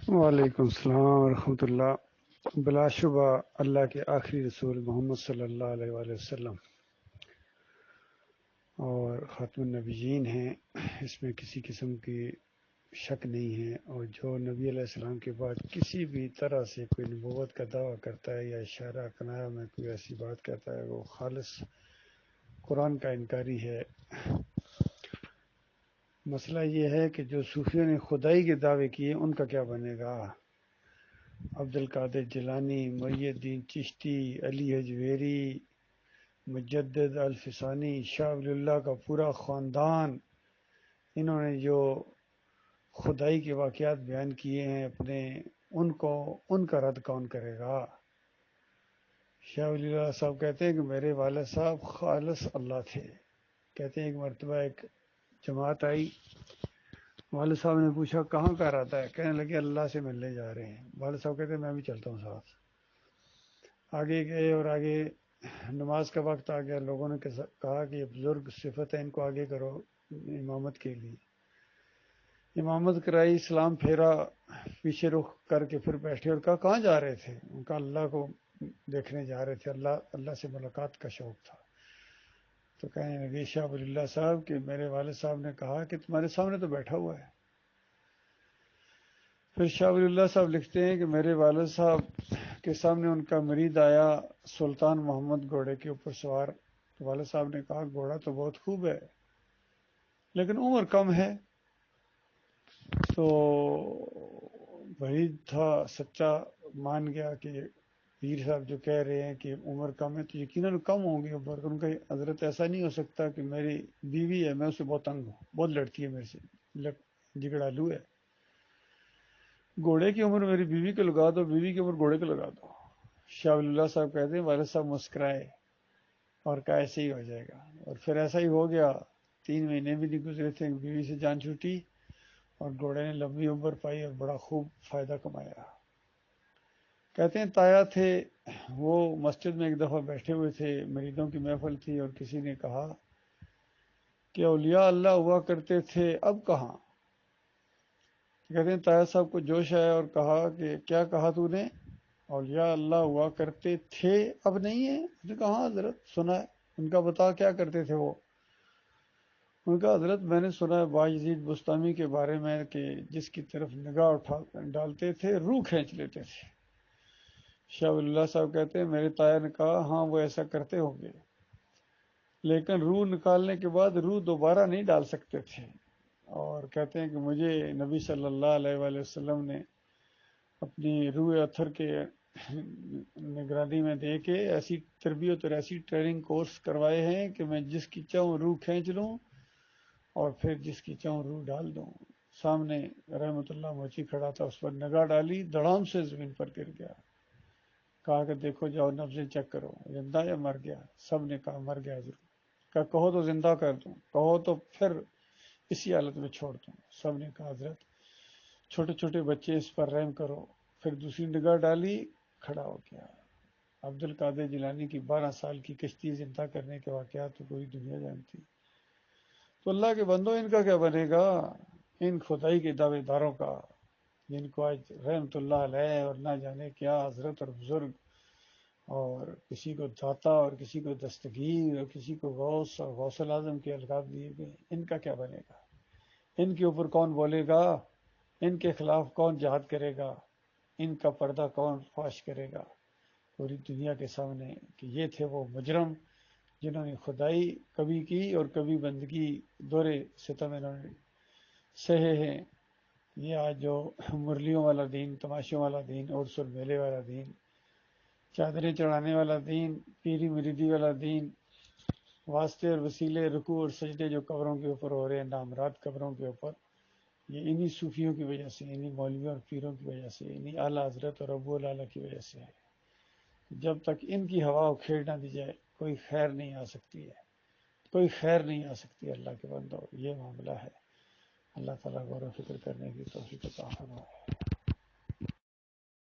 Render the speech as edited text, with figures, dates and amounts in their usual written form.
وعلیکم السلام ورحمۃ اللہ۔ بلا شبہ اللہ کے آخری رسول محمد صلی اللہ علیہ وآلہ وسلم اور خاتم النبیین ہیں، اس میں کسی قسم کی شک نہیں ہے۔ اور جو نبی علیہ السلام کے بعد کسی بھی طرح سے کوئی نبوت کا دعویٰ کرتا ہے یا اشارہ کنایا میں کوئی ایسی بات کہتا ہے، وہ خالص قرآن کا انکاری ہے۔ مسئلہ یہ ہے کہ جو صوفیوں نے خدائی کے دعوے کیے ان کا کیا بنے گا؟ عبد القادر جیلانی، محی الدین چشتی، علی حجویری، مجدد الفسانی، شاہ ولی اللہ کا پورا خاندان، انہوں نے جو خدائی کے واقعات بیان کیے ہیں اپنے، ان کا رد کون کرے گا؟ شاہ ولی اللہ صاحب کہتے ہیں کہ میرے والد صاحب خالص اللہ تھے۔ کہتے ہیں ایک مرتبہ ایک جماعت آئی، والد صاحب نے پوچھا کہاں کا ارادہ ہے؟ کہنے لگے اللہ سے ملنے جا رہے ہیں۔ والد صاحب کہتے ہیں میں بھی چلتا ہوں ساتھ۔ آگے گئے اور آگے نماز کا وقت آ گیا، لوگوں نے کہا کہ یہ بزرگ صفت ہے، ان کو آگے کرو امامت کے لیے۔ امامت کرائی، سلام پھیرا، پیچھے رخ کر کے پھر بیٹھے اور کہا کہاں جا رہے تھے؟ ان کا اللہ کو دیکھنے جا رہے تھے، اللہ سے ملاقات کا شوق تھا۔ تو کہنے لگے شاہ ولی اللہ صاحب کہ میرے والد صاحب نے کہا کہ تمہارے سامنے تو بیٹھا ہوا ہے۔ پھر شاہ ولی اللہ صاحب لکھتے ہیں کہ میرے والد صاحب کے سامنے ان کا مرید آیا، سلطان محمد گھوڑے کے اوپر سوار۔ تو والد صاحب نے کہا گھوڑا تو بہت خوب ہے لیکن عمر کم ہے۔ تو مرید تھا سچا، مان گیا کہ پیر صاحب جو کہہ رہے ہیں کہ عمر کم ہے تو یقیناً کم ہوں گی عمر۔ ان کا حضرت ایسا نہیں ہو سکتا کہ میری بیوی ہے، میں اس سے بہت تنگ ہوں، بہت لڑتی ہے میرے سے، جگڑالو ہے۔ گھوڑے کی عمر میری بیوی کو لگا دو، بیوی کی عمر گھوڑے کو لگا دو۔ شاہ ولی اللہ صاحب کہتے ہیں والد صاحب مسکرائے اور کہا ایسے ہی ہو جائے گا، اور پھر ایسا ہی ہو گیا۔ 3 مہینے بھی نہیں گزرے تھے، بیوی سے جان چھوٹی اور گھوڑے نے لمبی عمر پائی اور بڑا خوب فائدہ کمایا۔ کہتے ہیں تایا تھے وہ، مسجد میں ایک دفعہ بیٹھے ہوئے تھے، مریدوں کی محفل تھی، اور کسی نے کہا کہ اولیاء اللہ ہوا کرتے تھے اب کہاں؟ کہتے ہیں تایا صاحب کو جوش آیا اور کہا کہ کیا کہا تو نے؟ اولیاء اللہ ہوا کرتے تھے اب نہیں ہے؟ اس نے کہا ہاں حضرت سنا ہے۔ ان کا بتا کیا کرتے تھے وہ؟ ان کا حضرت میں نے سنا ہے باجزید بستامی کے بارے میں کہ جس کی طرف نگاہ ڈالتے تھے روح کھینچ لیتے تھے۔ شاہ ولی اللہ صاحب کہتے ہیں میرے تایا نے کہا ہاں وہ ایسا کرتے ہوں گے، لیکن روح نکالنے کے بعد روح دوبارہ نہیں ڈال سکتے تھے۔ اور کہتے ہیں کہ مجھے نبی صلی اللہ علیہ وآلہ وسلم نے اپنی روح اتھر کے نگرانی میں دے کے ایسی تربیت اور ایسی ٹریننگ کورس کروائے ہیں کہ میں جس کی چاہوں روح کھینچ لوں اور پھر جس کی چاہوں روح ڈال دوں۔ سامنے رحمت اللہ موچی کھڑا تھا، اس پر نگاہ ڈالی، دڑام سے زمین پر گر گیا۔ کہا کہ دیکھو جاؤ نبضیں چیک کرو، زندہ یا مر گیا؟ سب نے کہا مر گیا ضرور۔ کہا کہو تو زندہ کر دوں، کہو تو پھر اسی حالت میں چھوڑ دوں۔ سب نے کہا حضرت چھوٹے چھوٹے بچے اس پر رحم کرو۔ پھر دوسری نگاہ ڈالی، کھڑا ہو گیا۔ عبد القادر جیلانی کی 12 سال کی کشتی زندہ کرنے کے واقعات تو پوری دنیا جانتی۔ تو اللہ کے بندو ان کا کیا بنے گا؟ ان خدائی کے دعوے داروں کا، جن کو آج رحمت اللہ علیہ اور نہ جانے کیا حضرت اور بزرگ، اور کسی کو داتا اور کسی کو دستگیر اور کسی کو غوث اور غوث الاعظم کے القاب دیے گئے، ان کا کیا بنے گا؟ ان کے اوپر کون بولے گا؟ ان کے خلاف کون جہاد کرے گا؟ ان کا پردہ کون فاش کرے گا پوری دنیا کے سامنے کہ یہ تھے وہ مجرم جنہوں نے خدائی کبھی کی اور کبھی بندگی، دورے ستم انہوں نے سہے ہیں۔ یہ آج جو مرلیوں والا دین، تماشوں والا دین، عرس اور میلے والا دین، چادریں چڑھانے والا دین، پیری مریدی والا دین، واسطے اور وسیلے، رکوع اور سجدے جو قبروں کے اوپر ہو رہے ہیں، نامراد قبروں کے اوپر، یہ انہی صوفیوں کی وجہ سے، انہی مولویوں اور پیروں کی وجہ سے، انہی اعلیٰ حضرت اور ابو العلا کی وجہ سے ہے۔ جب تک ان کی ہوا کھیڑ نہ دی جائے کوئی خیر نہیں آ سکتی ہے، کوئی خیر نہیں آ سکتی۔ اللہ کے بندو یہ معاملہ ہے۔ اللہ تعالیٰ غور و فکر کرنے کی توفیق عطا فرمائے۔